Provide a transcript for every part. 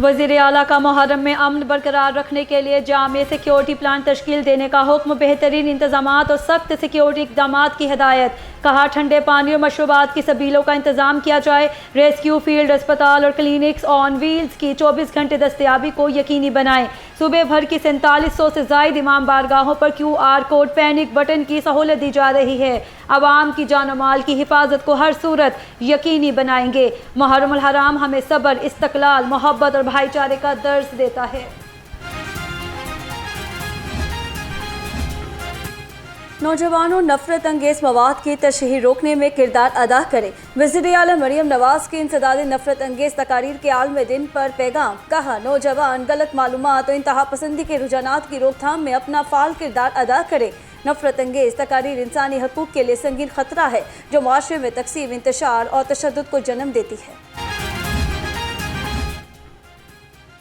वज़ीर आला का मुहर्रम में अमन बरकरार रखने के लिए जामे सिक्योरिटी प्लान तश्कील देने का हुक्म, बेहतरीन इंतजामात और सख्त सिक्योरिटी इक़दाम की हिदायत। कहा ठंडे पानी और मशरूबात की सबीलों का इंतजाम किया जाए। रेस्क्यू फील्ड, अस्पताल और क्लिनिक्स ऑन व्हील्स की 24 घंटे दस्तयाबी को यकीनी बनाएं। सूबे भर की 4700 से ज़ायद इमाम बारगाहों पर QR कोड पैनिक बटन की सहूलत दी जा रही है। आवाम की जान और माल की हिफाजत को हर सूरत यकीनी बनाएंगे। मुहर्रम अल हराम हमें सब्र, इस्तक़लाल, मोहब्बत और भाईचारे का दर्स देता है। नौजवानों नफरत अंगेज मवाद की तशहीर रोकने में किरदार अदा करें। वज़ीर आला मरियम नवाज की इंसदाद नफरत अंगेज तकारीर के आलमी दिन पर पैगाम। कहा नौजवान गलत मालूमात और इंतहा पसंदी के रुझानात की रोकथाम में अपना फाल किरदार अदा करें। नफरत अंगेज तकारीर इंसानी हकूक़ के लिए संगीन खतरा है जो माशरे में तकसीम, इंतशार और तशद्दुद को जन्म देती है।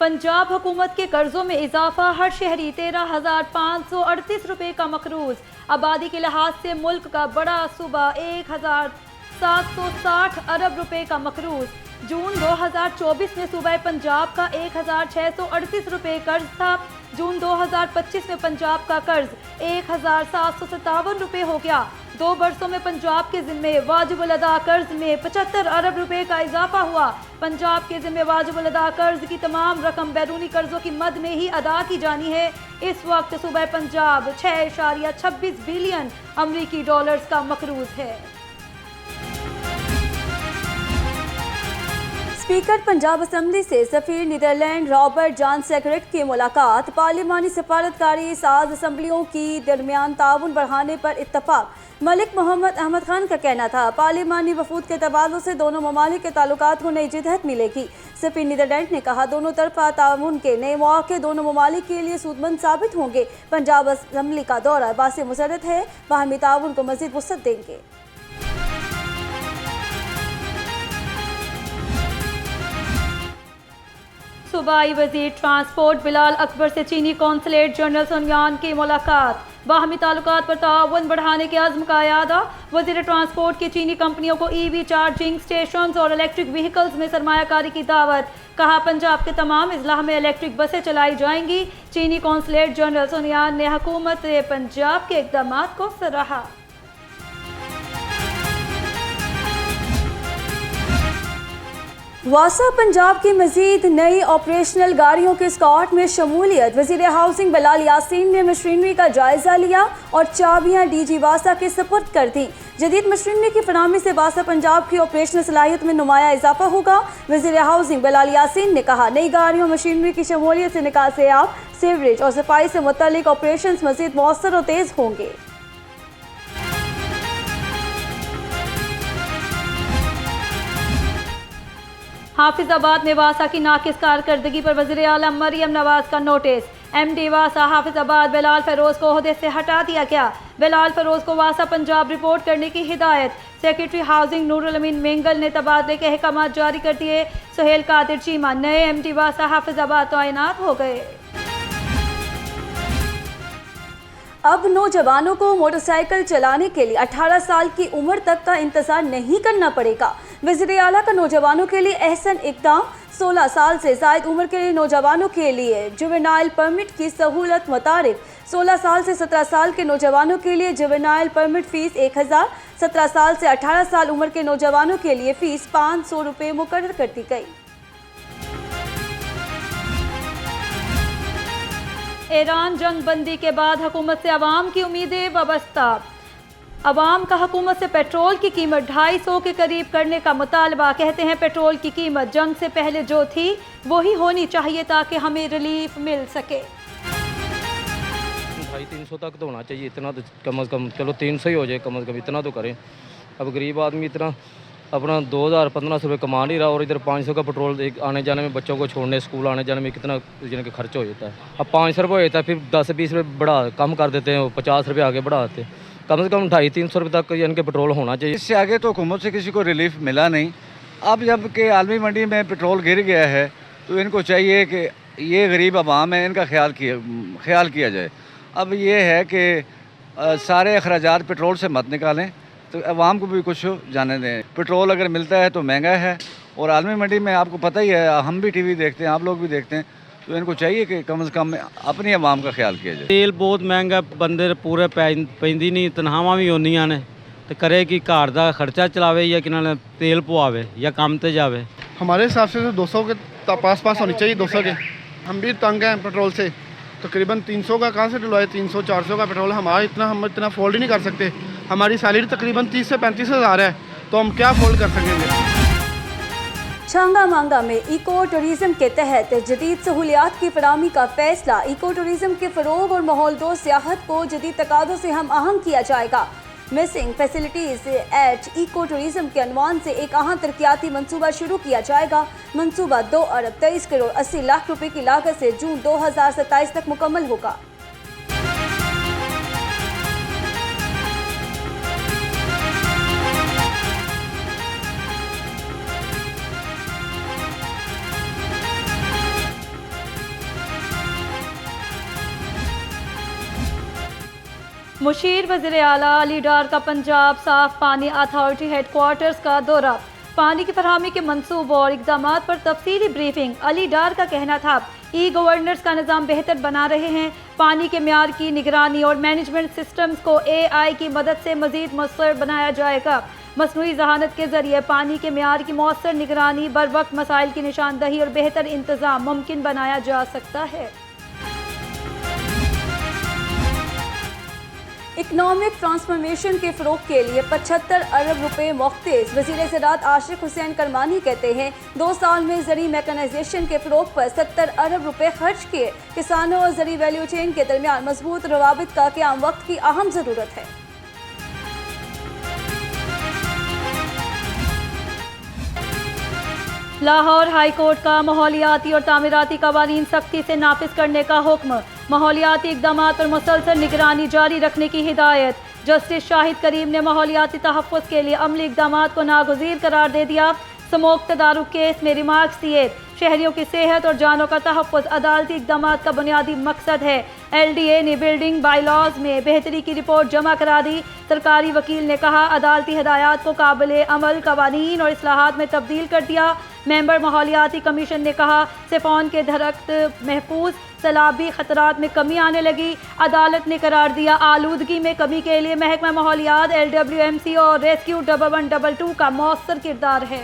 पंजाब हुकूमत के कर्जों में इजाफा, हर शहरी 13,538 रुपये का मकरूज। आबादी के लिहाज से मुल्क का बड़ा सूबा 1,760 अरब रुपये का मकरूज। जून 2024 में सूबा पंजाब का 1,638 रुपये कर्ज था। जून 2025 में पंजाब का कर्ज 1,757 रुपये हो गया। 2 बरसों में पंजाब के जिम्मे वाजिबुल अदा कर्ज में 75 अरब रुपए का इजाफा हुआ। पंजाब के जिम्मे वाजिबुल अदा कर्ज की तमाम रकम बैरूनी कर्जों की मद में ही अदा की जानी है। इस वक्त सूबा पंजाब 6.26 बिलियन अमरीकी डॉलर्स का मकरूज है। स्पीकर पंजाब असम्बली से सफीर नीदरलैंड रॉबर्ट जॉन सेक्रेट की मुलाकात। पार्लिमानी सफारतकारी साज असम्बलियों की दरमियान ताउन बढ़ाने पर इत्तफाक। मलिक मोहम्मद अहमद खान का कहना था पार्लिमानी वफूद के तबादलों से दोनों ममालिक के ताल्लुकात को नई जिदत मिलेगी। सफीर नीदरलैंड ने कहा दोनों तरफा ताउन के नए मौके दोनों ममालिक के लिए सूदमंद साबित होंगे। पंजाब असम्बली का दौरा बासे मुसरत है, बाहमी ताउन को मजीद वुसअत देंगे। सूबाई वजीर ट्रांसपोर्ट बिलाल अकबर से चीनी कौंसलेट जनरल सुनयान की मुलाकात। बाहमी ताल्लुकात पर ताउन बढ़ाने के अज़्म का यादा। वजीर ट्रांसपोर्ट की चीनी कंपनियों को EV चार्जिंग स्टेशन और इलेक्ट्रिक व्हीकल्स में सरमायाकारी की दावत। कहा पंजाब के तमाम अजला में इलेक्ट्रिक बसें चलाई जाएंगी। चीनी कौंसलेट जनरल सुनयान ने हुकूमत पंजाब के इक़दाम को सराहा। वासा पंजाब की मजीद नई ऑपरेशनल गाड़ियों के स्कॉट में शमूलियत। वज़ीर हाउसिंग बिलाल यासीन ने मशीनरी का जायजा लिया और चाबियां DG वासा के सुपुर्द कर दी। जदीद मशीनरी की फराहमी से वासा पंजाब की ऑपरेशनल सलाहियत में नुमाया इजाफा होगा। वज़ीर हाउसिंग बिलाल यासीन ने कहा नई गाड़ियों मशीनरी की शमूलियत से निकासी आब, सीवरेज और सफाई से मुतल्लिक ऑपरेशन मजीद मौसर और तेज होंगे। हाफिजाबाद में वासा की नाकिस कारकर्दगी पर वज़ीर आला मरियम नवाज का नोटिस। MD वासा हाफिजाबाद बिलाल फरोज को ओहदे से हटा दिया गया। बिलाल फरोज को वासा पंजाब रिपोर्ट करने की हिदायत। सेक्रेटरी हाउसिंग नूरुल अमीन मेंगल ने तबादले के अहकाम जारी कर दिए। सुहेल कादिर चीमा नए MD वासा हाफिजाबाद तैनात हो गए। अब नौजवानों को मोटरसाइकिल चलाने के लिए 18 साल की उम्र तक का इंतजार नहीं करना पड़ेगा। वज़ीर आला का नौजवानों के लिए अहसन इक़दाम। 16 साल से ज़ायद उम्र के लिए नौजवानों के लिए जुवेनाइल परमिट की सहूलत मुताबिक 16 साल से 17 साल के नौजवानों के लिए जुवेनाइल परमिट फ़ीस 1000, 17 साल से 18 साल उम्र के नौजवानों के लिए फ़ीस 500 रुपये मुकर्रर कर दी गई। ईरान जंग बंदी के बाद हुकूमत से अवाम की उम्मीदें वाबस्ता। अवाम का हुकूमत से पेट्रोल की कीमत 250 के करीब करने का मुतालबा। कहते हैं पेट्रोल की कीमत जंग से पहले जो थी वही होनी चाहिए ताकि हमें रिलीफ मिल सके। 250-300 तक तो होना चाहिए, इतना तो कम अज़ कम, चलो 300 ही हो जाए कम अज़ कम, इतना तो करें। अब गरीब आदमी इतना अपना 2000-1500 रुपये कमा नहीं रहा और इधर 500 का पेट्रोल आने जाने में, बच्चों को छोड़ने स्कूल आने जाने में कितना जिनके खर्च हो जाता है। अब 500 रुपये होता है, फिर 10-20 रुपये बढ़ा कम कर देते हैं, 50 रुपये आगे बढ़ा देते हैं। कम से कम 250-300 रुपये तक यानी कि पेट्रोल होना चाहिए। इससे आगे तो हुकूमत से किसी को रिलीफ मिला नहीं। अब जब कि आलमी मंडी में पेट्रोल गिर गया है तो इनको चाहिए कि ये गरीब आवाम है, इनका ख्याल किया जाए। अब ये है कि सारे अखराजात पेट्रोल से मत निकालें, तो आवाम को भी कुछ जाने दें। पेट्रोल अगर मिलता है तो महंगा है और आलमी मंडी में आपको पता ही है, हम भी टीवी देखते हैं, आप लोग भी देखते हैं, तो इनको चाहिए कि कम से कम अपनी आवाम का ख्याल किया जाए। तेल बहुत महंगा, बंदे पूरे पैंदी नहीं, तनख्वाहां भी होंदियां ने, तो करे कि घर का खर्चा चलावे या कि तेल पवावे या काम ते जावे। हमारे हिसाब से तो 200 के पास होनी चाहिए, 200 के। हम भी तंग हैं पेट्रोल से, तकरीबन 300 का कहाँ से डलवाए, 300-400 का पेट्रोल। हम इतना फोल्ड ही नहीं कर सकते। हमारी सैलरी तकरीबन 30 से 35 हज़ार है, तो हम क्या फोल्ड कर सकेंगे। छांगा मांगा में इको टूरिज्म के तहत जदीद सहूलियात की फराहमी का फैसला। इको टूरिज्म के फ़रोग और माहौल दो सियाहत को जदीद तकादों से हम आहंग किया जाएगा। Missing facilities at eco tourism के अनवान से एक अहम तरक्याती मनसूबा शुरू किया जाएगा। मनसूबा 2 अरब 23 करोड़ 80 लाख रुपए की लागत से जून 2027 तक मुकम्मल होगा। मुशीर वज़ीर आला अली डार का पंजाब साफ पानी अथॉरिटी हेडक्वार्टर्स का दौरा। पानी की फरहमी के मंसूबों और इकदाम पर तफसीली ब्रीफिंग। अली डार का कहना था ई गवर्नेंस का निज़ाम बेहतर बना रहे हैं। पानी के म्यार की निगरानी और मैनेजमेंट सिस्टम्स को AI की मदद से मज़ीद मौसर बनाया जाएगा। मसनूई जहानत के ज़रिए पानी के म्यार की मौसर निगरानी, बर वक्त मसाइल की निशानदही और बेहतर इंतज़ाम मुमकिन बनाया जा सकता है। इकनॉमिक ट्रांसफॉर्मेशन के फ़रोग के लिए 75 अरब रुपए मुख्तस। वज़ीर ज़राअत आशिक हुसैन करमानी कहते हैं 2 साल में ज़री मैकेनाइजेशन के फ़रोग पर 70 अरब रुपए खर्च किए। किसानों और ज़री वैल्यू चेन के दरमियान मजबूत रवाबित का क़याम वक्त की अहम ज़रूरत है। लाहौर हाई कोर्ट का माहौलियाती और तामीराती कवानीन सख्ती से नाफिज करने का हुक्म। माहौलियाती इक़दाम पर मुसलसल निगरानी जारी रखने की हिदायत। जस्टिस शाहिद करीम ने माहौलियाती तहफ़्फ़ुज़ के लिए अमली इक़दाम को नागुज़ीर करार दे दिया। स्मोक तदारुक केस में रिमार्क्स दिए। शहरियों की सेहत और जानों का तहफ़्फ़ुज़ अदालती इक़दाम का बुनियादी मकसद है। LDA ने बिल्डिंग बाईलॉज में बेहतरी की रिपोर्ट जमा करा दी। सरकारी वकील ने कहा अदालती हिदायत को काबिल अमल कवानीन और इस्लाहात में तब्दील कर दिया। मेंबर माहौलियाती कमीशन ने कहा सिफॉन के दरख्त महफूज, सैलाबी खतरात में कमी आने लगी। अदालत ने करार दिया आलूदगी में कमी के लिए महकमा माहौलियात, LWMC और रेस्क्यू 1122 का मौसर किरदार है।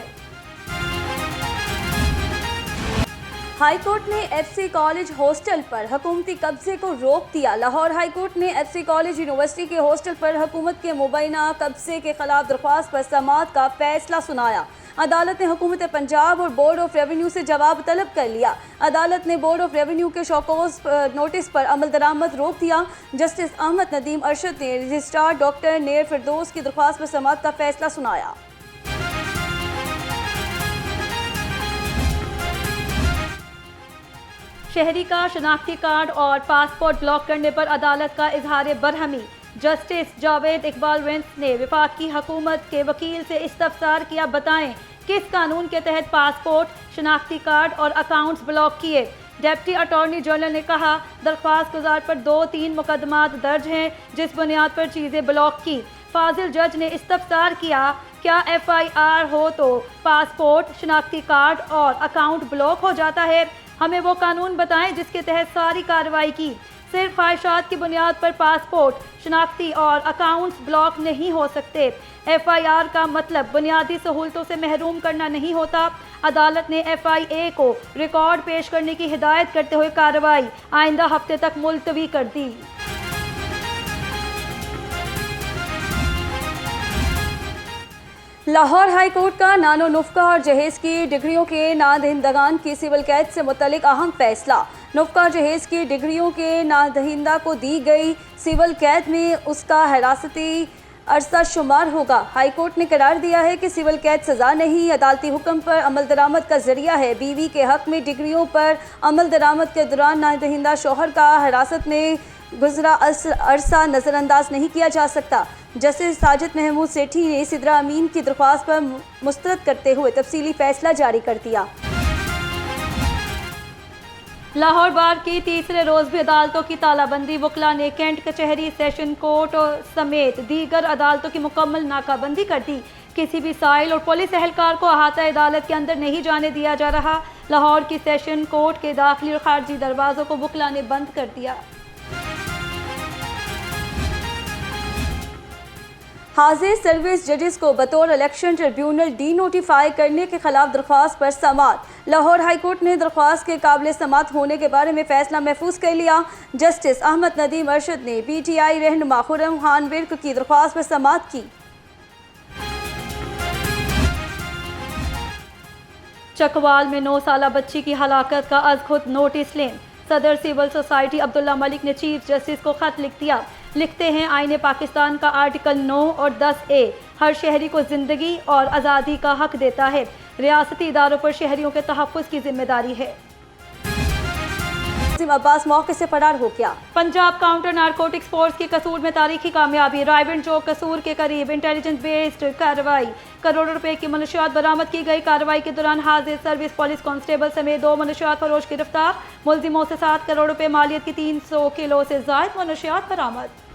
हाई कोर्ट ने FC कॉलेज हॉस्टल पर हुकूमती कब्जे को रोक दिया। लाहौर हाई कोर्ट ने FC कॉलेज यूनिवर्सिटी के हॉस्टल पर हुकूमत के मुबैना कब्जे के खिलाफ दरख्वास्त पर समाअत का फैसला सुनाया। अदालत ने हुकूमत पंजाब और बोर्ड ऑफ रेवेन्यू से जवाब तलब कर लिया। अदालत ने बोर्ड ऑफ रेवेन्यू के शौकोस नोटिस पर अमल दरामद रोक दिया। जस्टिस अहमद नदीम अरशद ने रजिस्ट्रार डॉक्टर नेर फिरदौस की दरख्वास्त पर समाअत का फैसला सुनाया। शहरी का शनाख्ती कार्ड और पासपोर्ट ब्लॉक करने पर अदालत का इजहार बरहमी। जस्टिस जावेद इकबाल वेंस ने वफाक की हुकूमत के वकील से इस्तफसार किया, बताएं किस कानून के तहत पासपोर्ट, शनाख्ती कार्ड और अकाउंट्स ब्लॉक किए। डेप्टी अटॉर्नी जनरल ने कहा दरख्वास्त गुजार पर 2-3 मुकदमात दर्ज हैं जिस बुनियाद पर चीज़ें ब्लॉक की। फाजिल जज ने इस्तफसार किया क्या FIR हो तो पासपोर्ट, शनाख्ती कार्ड और अकाउंट ब्लॉक हो जाता है। हमें वो कानून बताएं जिसके तहत सारी कार्रवाई की। सिर्फ ख्वाहिशात की बुनियाद पर पासपोर्ट, शनाख्ती और अकाउंट्स ब्लॉक नहीं हो सकते। FIR का मतलब बुनियादी सहूलतों से महरूम करना नहीं होता। अदालत ने FIA को रिकॉर्ड पेश करने की हिदायत करते हुए कार्रवाई आइंदा हफ्ते तक मुलतवी कर दी। लाहौर हाई कोर्ट का नानो नुफ़्का और जहेज़ की डिग्रियों के नादहिंदगान की सिविल कैद से मुतल्लिक अहम फैसला। नुफ़्का और जहेज़ की डिग्रियों के नादहिंदा को दी गई सिविल कैद में उसका हिरासती अरसा शुमार होगा। हाई कोर्ट ने करार दिया है कि सिविल कैद सज़ा नहीं, अदालती हुक्म पर अमल दरामद का जरिया है। बीवी के हक़ में डिग्रियों पर अमल दरामद के दौरान नादहिंदा शौहर का हिरासत में गुजरा अरसा नज़रअंदाज नहीं किया जा सकता। जस्टिस साजिद महमूद सेठी ने सिद्रा अमीन की दरख्वास्त पर मुस्तरद करते हुए तफसीली फैसला जारी कर दिया। लाहौर बार की तीसरे रोज़ भी अदालतों की तालाबंदी। वकला ने कैंट कचहरी, सेशन कोर्ट समेत दीगर अदालतों की मुकम्मल नाकाबंदी कर दी। किसी भी साइल और पुलिस एहलकार को अहाता अदालत के अंदर नहीं जाने दिया जा रहा। लाहौर की सेशन कोर्ट के दाखिली और खारजी दरवाज़ों को बुकला ने बंद कर दिया। हाजिर सर्विस जजेस को बतौर इलेक्शन ट्रिब्यूनल डी नोटिफाई करने के खिलाफ दरख्वास्त पर समाअत। लाहौर हाई कोर्ट ने दरख्वास्त के काबिल समाअत होने के बारे में फैसला महफूज कर लिया। जस्टिस अहमद नदीम अरशद ने PTI रहनुमा खुर्रम खान विर्क की दरख्वास्त पर समाअत की। चकवाल में 9 साला बच्ची की हलाकत का अज खुद नोटिस लें। सदर सिविल सोसाइटी अब्दुल्ला मलिक ने चीफ जस्टिस को खत लिख दिया। लिखते हैं, आईने पाकिस्तान का आर्टिकल 9 और 10A हर शहरी को ज़िंदगी और आज़ादी का हक देता है। रियासती इदारों पर शहरियों के तहफ़्फ़ुज़ की जिम्मेदारी है। अब्बास मौके से फरार हो गया। पंजाब काउंटर नारकोटिक्स फोर्स की कसूर में तारीखी कामयाबी। रायबंड चौक कसूर के करीब इंटेलिजेंस बेस्ड कार्रवाई, करोड़ों रुपए की मनशियात बरामद की गई। कार्रवाई के दौरान हाजिर सर्विस पुलिस कांस्टेबल समेत 2 मनशियात फरोश गिरफ्तार। मुलजिमों से 7 करोड़ रुपए मालियत की 300 किलो से ज़ायद मनशियात बरामद।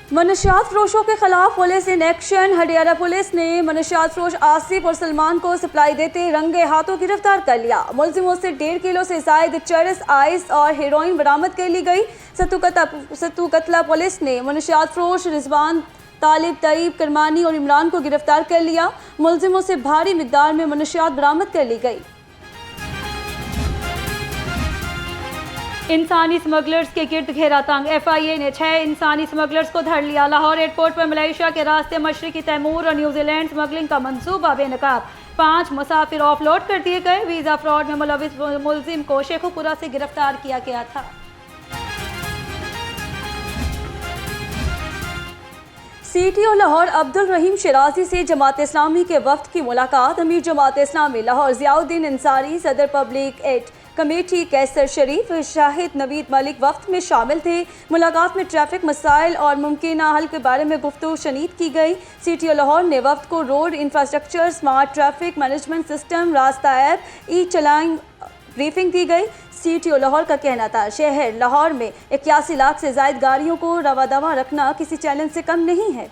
मनशियात फरोशों के खिलाफ police in action. Hudiara police ने मनशियात फरोश आसिफ और सलमान को सप्लाई देते रंगे हाथों गिरफ्तार कर लिया। मुलजिमों से 1.5 किलो से जायद चरस, आइस और हेरोइन बरामद कर ली गई। सत्तू कतला पुलिस ने मनशियात फरोश रिजवान, तालिब, तईब, करमानी और इमरान को गिरफ्तार कर लिया। मुलजिमों से भारी मिकदार में मनशियात बरामद कर ली गई। इंसानी स्मगलर्स के गिर्द घेरा तंग। FIA ने 6 इंसानी स्मगलर्स को धर लिया। लाहौर एयरपोर्ट पर मलेशिया के रास्ते मशरकी तैमूर और न्यूजीलैंड स्मगलिंग का मंसूबा बेनकाब। 5 मुसाफिर ऑफलोड कर दिए गए। वीज़ा फ्रॉड में मुलविस मुलजिम को शेखुपुरा से गिरफ्तार किया गया था। CTO लाहौर अब्दुल रहीम शिराजी से जमात इस्लामी के वफ्द की मुलाकात। अमीर जमात इस्लामी लाहौर ज़ियाउद्दीन अंसारी, सदर पब्लिक एड कमेटी कैसर शरीफ, शाहिद नवीद मलिक वक्त में शामिल थे। मुलाकात में ट्रैफिक मसाइल और मुमकिन हल के बारे में गुफ्तगू शनीद की गई। CTO लाहौर ने वक्त को road infrastructure, smart traffic management system, रास्ता ऐप, चलाइन ब्रीफिंग दी गई। CTO लाहौर का कहना था, शहर लाहौर में 81 लाख से ज़ायद गाड़ियों को रवादवा रखना किसी चैलेंज से कम नहीं है।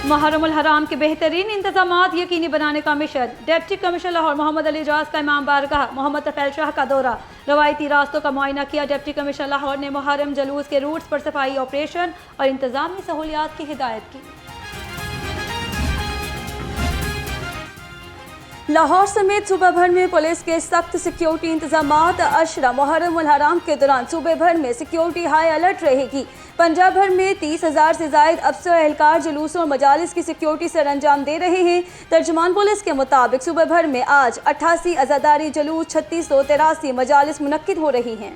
मुहर्रम उल हराम के बेहतरीन इंतजामात यकीनी बनाने का mission. Deputy commissioner Lahore Mohammad Ali Ejaz का इमाम बारगाह मोहम्मद तफैल शाह का दौरा, रवायती रास्तों का मुआयना किया। डिप्टी कमिश्नर लाहौर ने मुहर्रम जुलूस के रूट्स पर सफाई ऑपरेशन और इंतजामी सहूलियात की हिदायत की। लाहौर समेत सूबा भर में पुलिस के सख्त सिक्योरिटी इंतजामात। अशरा मुहर्रम उल हराम के दौरान सूबे भर में सिक्योरिटी हाई अलर्ट रहेगी। पंजाब भर में 30,000 से ज़ायद अफसर एहलकार जुलूसों और मजालिस की सिक्योरिटी सर अंजाम दे रहे हैं। तर्जुमान पुलिस के मुताबिक सूबे भर में आज 88 अज़ादारी जुलूस, 3683 मजालिस मुनक्किद हो रही हैं।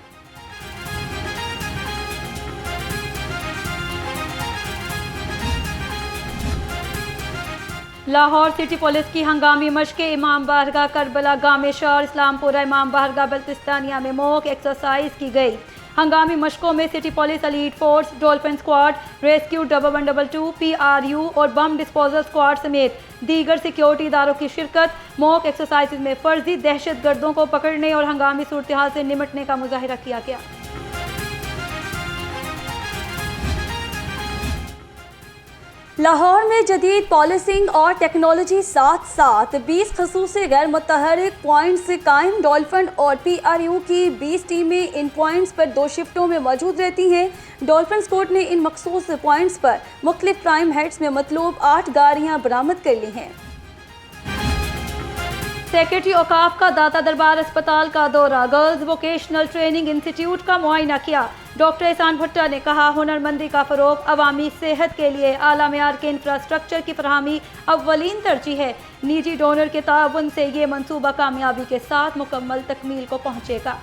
लाहौर सिटी पुलिस की हंगामी मशक़ इमाम बारगाह करबला गामेशा और इस्लामपुरा इमाम बारगाह बल्तिस्तानिया में मॉक एक्सरसाइज की गई। हंगामी मशकों में city police elite force, dolphin squad, rescue 112, PRU और बम डिस्पोजल स्क्वाड समेत दीगर सिक्योरिटी इदारों की शिरकत। मॉक एक्सरसाइज में फर्जी दहशत गर्दों को पकड़ने और हंगामी सूरत हाल से निमटने का मुजाहिरा किया गया। लाहौर में जदीद पॉलिसिंग और टेक्नोलॉजी साथ साथ 20 खसूसी गैर मुतहरिक पॉइंट्स कायम। डॉल्फिन और PRU की 20 टीमें इन पॉइंट्स पर 2 शिफ्टों में मौजूद रहती हैं। डॉल्फिन स्क्वाड ने इन मखसूस पॉइंट्स पर मुख्तलिफ क्राइम हेड्स में मतलूब 8 गाड़ियाँ बरामद कर ली हैं। सेक्रेटरी औकाफ का दाता दरबार अस्पताल का दौरा, गर्ल्स वोकेशनल ट्रेनिंग इंस्टीट्यूट का मुआयना किया। डॉक्टर एहसान भुट्टा ने कहा, हुनरमंदी का फ़रोग़ अवामी सेहत के लिए आला मेयार के इंफ्रास्ट्रक्चर की फरहमी अव्वलीन तरजीह है। निजी डोनर के ताउन से ये मनसूबा कामयाबी के साथ मुकम्मल तकमील को पहुँचेगा।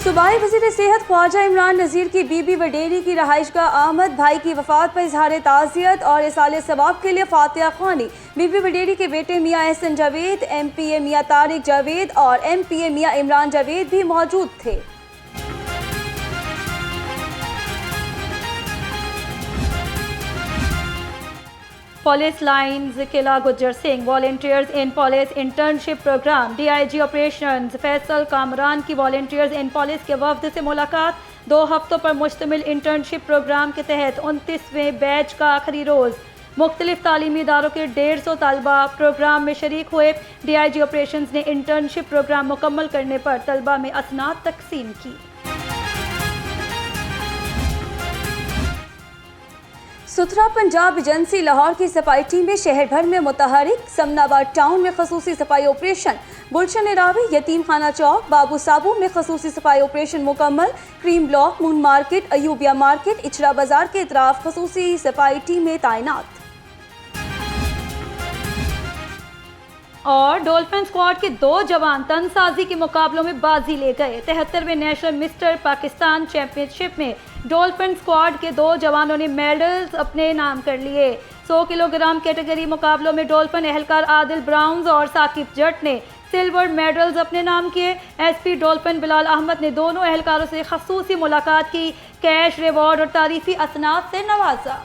सूबाई वज़ीर सेहत ख्वाजा इमरान नज़ीर की बीबी वडेरी की रहाइशगाह आमद। भाई की वफ़ात पर इजहार ताज़ियत और इसाले सवाब के लिए फातिहा ख्वानी। बीबी वडेरी के बेटे मियाँ एहसन जावेद, MPA मियाँ तारिक जावेद और MPA मियाँ इमरान जावेद भी मौजूद थे। Police lines Qila Gujjar Singh volunteers in police internship program. DIG operations Faisal Kamran की वॉलंटियर्स इन पुलिस के वफद से मुलाकात। 2 हफ्तों पर मुश्तमिल इंटर्नशिप प्रोग्राम के तहत 29वें बैच का आखिरी रोज़ मुख्तलिफ तालीमी इदारों के 150 तलबा प्रोग्राम में शरीक हुए। DIG ऑपरेशंस ने इंटर्नशिप प्रोग्राम मुकम्मल करने पर तलबा में असनाद तकसीम की। सुथरा पंजाब एजेंसी लाहौर की सफाई टीम में शहर भर में मुतहरिक। समनाबाद टाउन में खसूसी सफाई ऑपरेशन, गुलशन रावी यतीम खाना चौक, बाबू साबू में खसूसी सफाई ऑपरेशन मुकम्मल। Cream block, moon market, Ayubia market, Ichhra बाजार के इतराफ खसूसी सफाई टीमें तैनात। और डॉल्फिन स्क्वाड के 2 जवान तनसाजी के मुकाबलों में बाजी ले गए। 73वें नेशनल मिस्टर पाकिस्तान चैंपियनशिप में डॉल्फिन स्क्वाड के 2 जवानों ने मेडल्स अपने नाम कर लिए। 100 किलोग्राम कैटेगरी मुकाबलों में डॉल्फिन एहलकार आदिल ब्राउन्स और साकिब जट ने सिल्वर मेडल्स अपने नाम किए। SP डॉल्फिन बिलाल अहमद ने दोनों एहलकारों से खसूसी मुलाकात की, कैश, रिवॉर्ड और तारीफी असनाद से नवाजा।